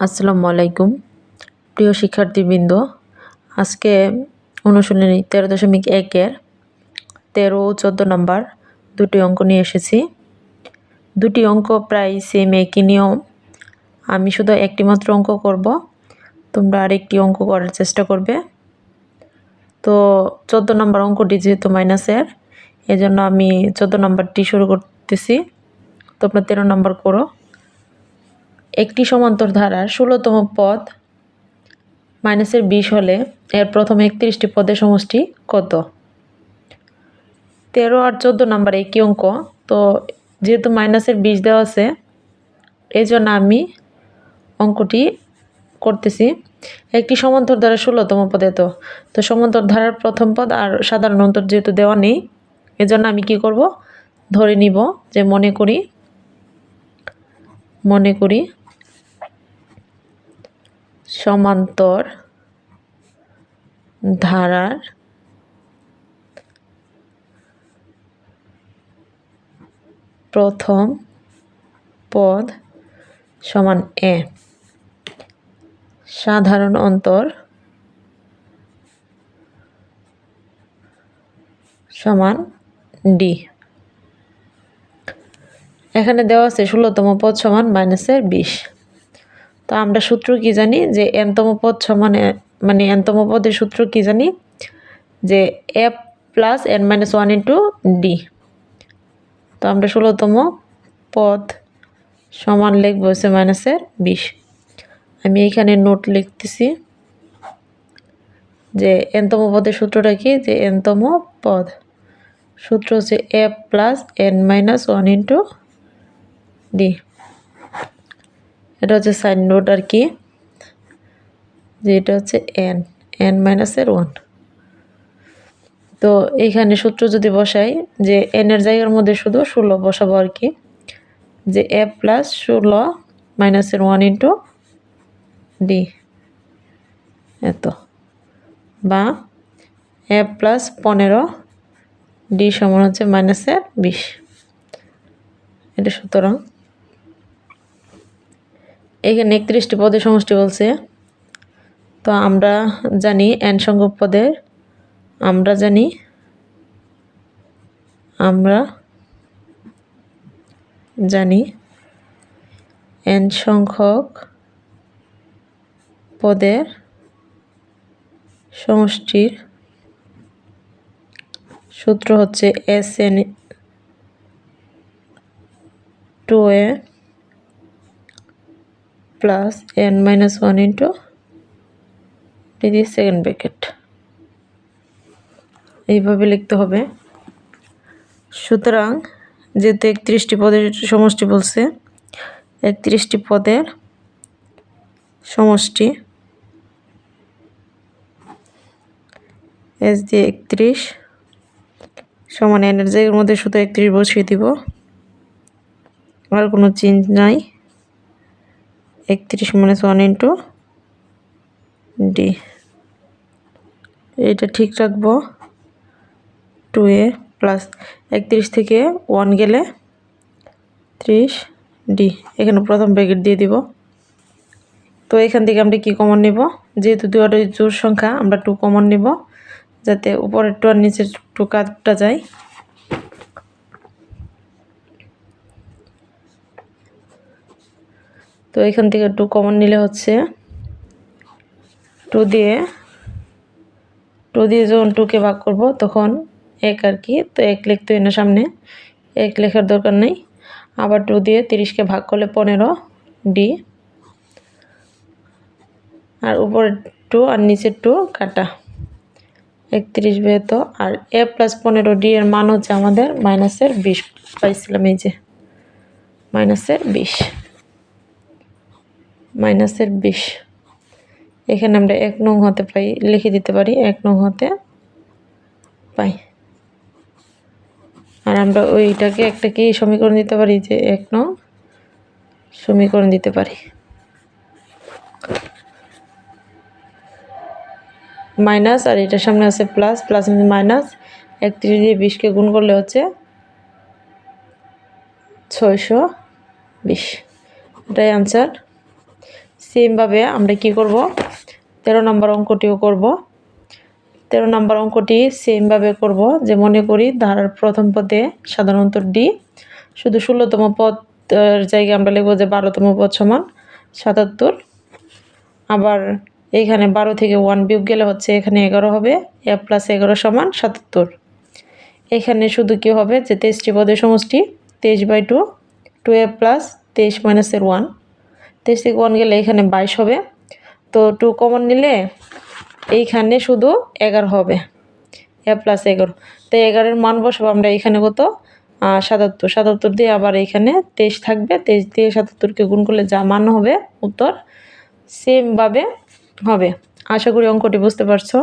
আসসালামু আলাইকুম প্রিয় শিক্ষার্থীবৃন্দ। আজকে অনুশীলনী 13.1-এর 13 ও 14 নম্বর দুটি অঙ্ক নিয়ে এসেছি। দুটি অঙ্ক প্রায় সেম, একই নিয়ম। আমি শুধু একটি মাত্র অঙ্ক করব, তোমরা আরেকটি অঙ্ক করার চেষ্টা করবে। তো 14 নম্বর অঙ্কটি যেহেতু মাইনাসের, এজন্য আমি 14 নম্বরটি শুরু করতেছি। তোমরা 13 নম্বর করো। একটি সমান্তর ধারার 16তম পদ -20 হলে এর প্রথম 31টি পদের সমষ্টি কত? 13 আর 14 নম্বর একই অঙ্ক। তো যেহেতু -20 দেওয়া আছে, এই জন্য আমি অঙ্কটি করতেছি। একটি সমান্তর ধারার 16তম পদে তো সমান্তর ধারার প্রথম পদ আর সাধারণ অন্তর যেহেতু দেওয়া নেই, এজন্য আমি কি করব, ধরে নিব যে মনে করি সমান্তর ধারার প্রথম পদ সমান এ, সাধারণ অন্তর সমান ডি। এখানে দেওয়া আছে 16তম পদ সমান -20। তো আমরা সূত্র কি জানি, যে nতম পদ সমান মানে nতম পদের সূত্র কি জানি, যে a plus n-1 into D. তো আমরা 16তম পদ সমান লিখবো হচ্ছে -20। আমি এখানে নোট লিখতেছি যে nতম পদের সূত্রটা কি, যে nতম পদ সূত্র হচ্ছে a plus n-1 into D. এটা হচ্ছে সাইন নোট আর কি, যে এটা হচ্ছে n-1। তো এইখানে সূত্র যদি বসাই, যে n এর জায়গার মধ্যে শুধু 16 বসাবো আর কি, যে a প্লাস 16-1 ইন্টু ডি, এত, বা a প্লাস 15 ডি সমান হচ্ছে -20। এটা সুতরাং এখানে 31টি পদের সমষ্টি বলছে। তো আমরা জানি n সংখ্যক পদের, আমরা জানি n সংখ্যক পদের সমষ্টির সূত্র হচ্ছে Sn 2a plus n-1 into D second bracket. এইভাবে লিখতে হবে। সুতরাং যেহেতু 31টি পদের সমষ্টি বলছে, 31টি পদের সমষ্টি এস দিয়ে 31 সমান n এর জায়গার মধ্যে শুধু 31 বসিয়ে দিব, আর কোনো চেঞ্জ নাই। 31-1 ইন্টু ডি, এটা ঠিক রাখবো। 2a প্লাস 31 থেকে 1 গেলে 30 ডি, এখানে প্রথম ব্র্যাকেট দিয়ে দিব। তো এখান থেকে আমরা কি কমন নিব, যেহেতু দুটো জোড় সংখ্যা, আমরা 2 কমন নিব, যাতে উপরের 2 আর নিচের 2 কাটা যায়। তো এখান থেকে 2 কমন নিলে হচ্ছে 2 দিয়ে যখন 2কে ভাগ করব তখন 1 আর কি, তো 1 লিখতে হয় না, সামনে 1 লেখার দরকার নেই। আবার 2 দিয়ে 30কে ভাগ করলে 15 ডি, আর উপরের 2 আর নিচের 2 কাটা, 31 বেত। আর a প্লাস 15 ডি এর মান হচ্ছে আমাদের -20 পাইছিলাম, এই যে -20। এখানে আমরা 1 নং হতে পাই, লিখে দিতে পারি 1 নং হতে পাই। আর আমরা ওইটাকে একটা কি সমীকরণ দিতে পারি, যে 1 নং সমীকরণ দিতে পারি। মাইনাস, আর এটার সামনে আছে প্লাস, প্লাস মাইনাস, 31 দিয়ে 20কে গুণ করলে হচ্ছে 620। এটাই আনসার। সেমভাবে আমরা কি করব, 13 নম্বর অঙ্কটিও করব। 13 নম্বর অঙ্কটি সেমভাবে করব, যে মনে করি ধারার প্রথম পদে সাধারণত ডি, শুধু 16তম পদ জায়গায় আমরা লিখব যে 12তম পদ সমান 77। আবার এইখানে 12 থেকে 1 বিয়োগ গেলে হচ্ছে এখানে 11 হবে, a + 11 সমান 77। এখানে শুধু কি হবে যে 23টি পদের সমষ্টি 23/2, 2a + 23 - 1, 23 থেকে 1 গেলে এখানে 22 হবে। তো 2 কমন নিলে এইখানে শুধু 11 হবে, a + 11। তো 11 এর মান বসাবো আমরা এখানে কত, 77। 77 দিয়ে আবার এখানে 23 থাকবে, 23 দিয়ে 77কে গুণ করলে যা মান হবে উত্তর সেমভাবে হবে। আশা করি অঙ্কটি বুঝতে পারছো।